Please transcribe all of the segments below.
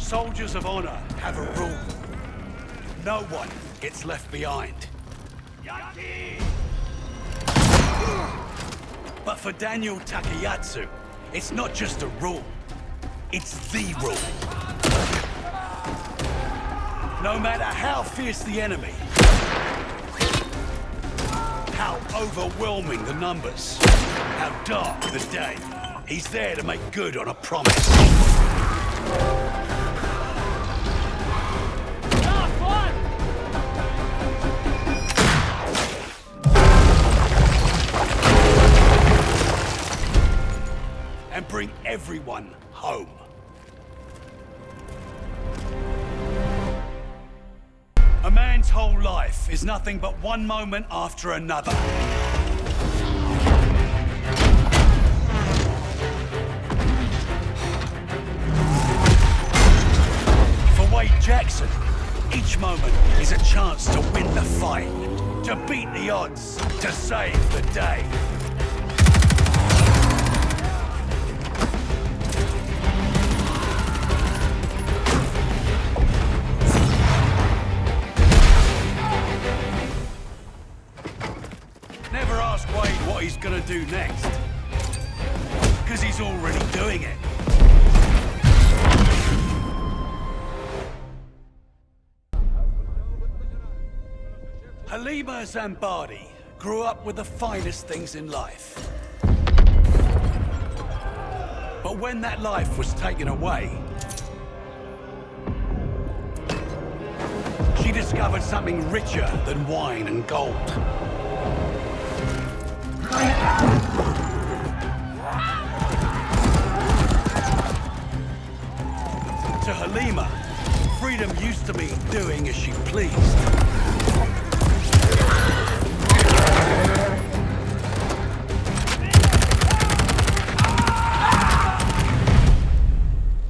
Soldiers of honor have a rule. No one gets left behind. But for Daniel Takayatsu, it's not just a rule. It's the rule. No matter how fierce the enemy, how overwhelming the numbers, how dark the day, he's there to make good on a promise. And bring everyone home. A man's whole life is nothing but one moment after another. For Wade Jackson, each moment is a chance to win the fight, to beat the odds, to save the day. Never ask Wade what he's gonna do next, because he's already doing it. Halima Zambadi grew up with the finest things in life. But when that life was taken away, she discovered something richer than wine and gold. To Halima, freedom used to mean doing as she pleased.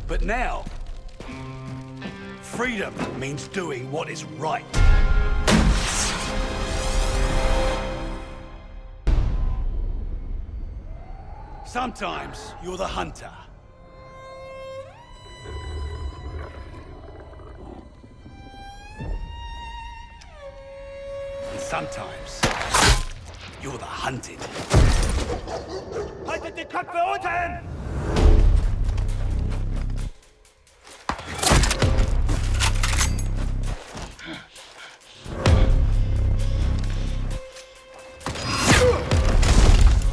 But now, freedom means doing what is right. Sometimes you're the hunter. And sometimes you're the hunted. Haltet die Köpfe unten!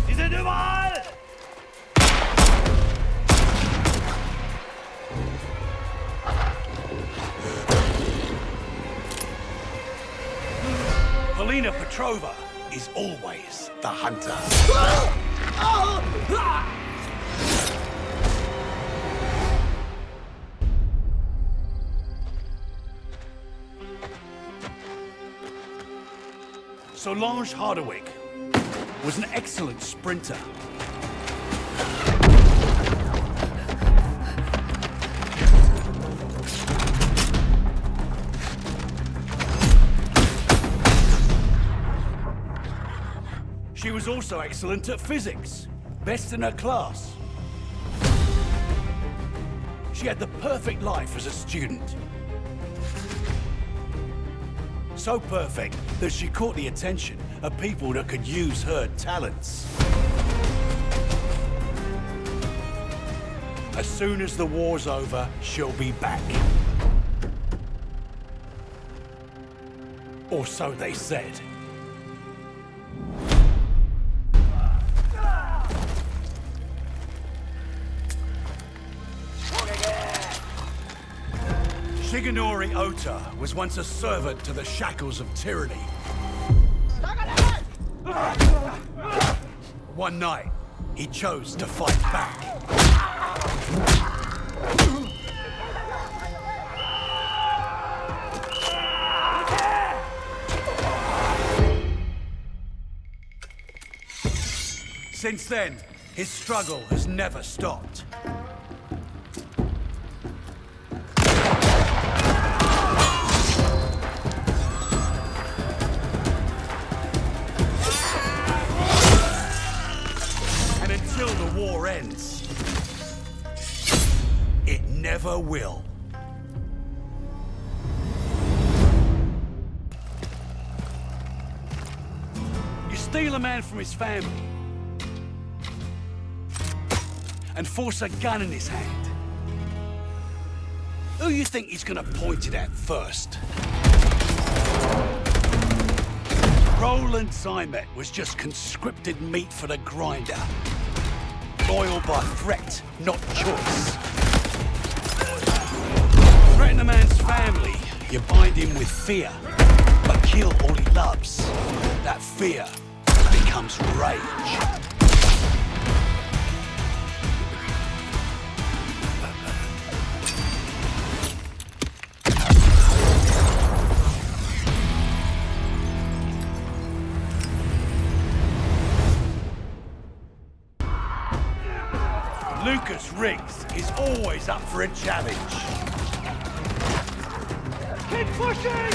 Sie sind überall! Polina Petrova is always the hunter. Solange Hardwick was an excellent sprinter. She was also excellent at physics, best in her class. She had the perfect life as a student. So perfect that she caught the attention of people that could use her talents. As soon as the war's over, she'll be back. Or so they said. Shigenori Ota was once a servant to the shackles of tyranny. One night, he chose to fight back. Since then, his struggle has never stopped. Until the war ends. It never will. steal a man from his family, and force a gun in his hand. Who you think he's gonna point it at first? Roland Zymet was just conscripted meat for the grinder. Loyal by threat, not choice. Threaten a man's family, you bind him with fear. But kill all he loves. That fear becomes rage. Lucas Riggs is always up for a challenge. Keep pushing!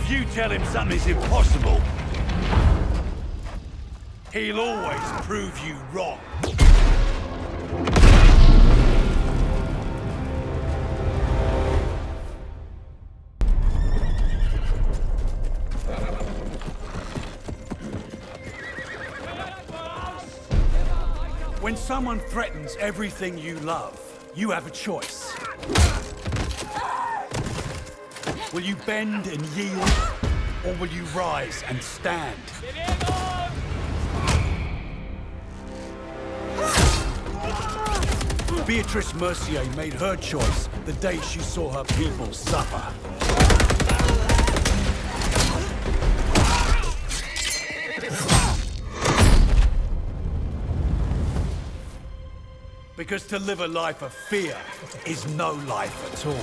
You tell him something's impossible, he'll always prove you wrong. When someone threatens everything you love, you have a choice. Will you bend and yield, or will you rise and stand? Beatrice Mercier made her choice the day she saw her people suffer. Because to live a life of fear is no life at all.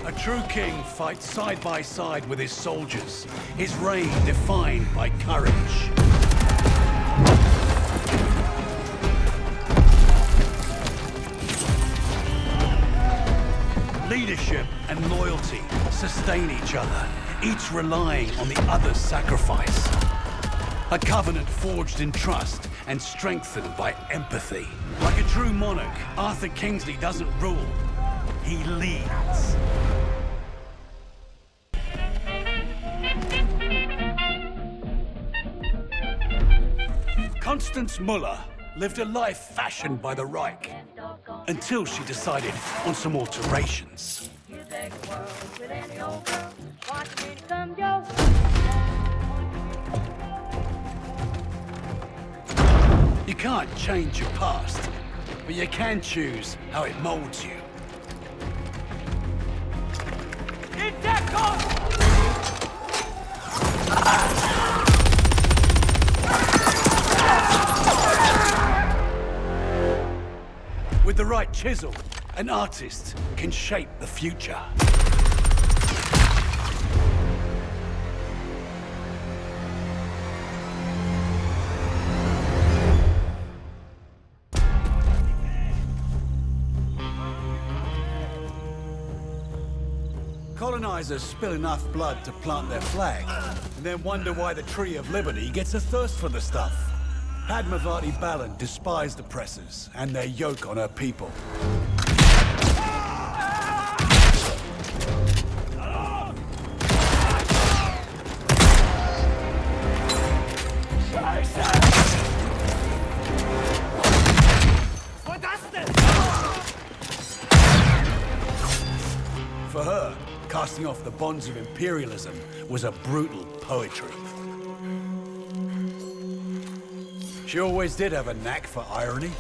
A true king fights side by side with his soldiers, his reign defined by courage. Leadership and loyalty sustain each other, each relying on the other's sacrifice. A covenant forged in trust and strengthened by empathy. Like a true monarch, Arthur Kingsley doesn't rule, he leads. Constance Muller lived a life fashioned by the Reich until she decided on some alterations. You can't change your past, but you can choose how it molds you. With the right chisel, an artist can shape the future. Colonizers spill enough blood to plant their flag, and then wonder why the Tree of Liberty gets a thirst for the stuff. Padmavati Balan despised oppressors and their yoke on her people. For her, casting off the bonds of imperialism was a brutal poetry. She always did have a knack for irony.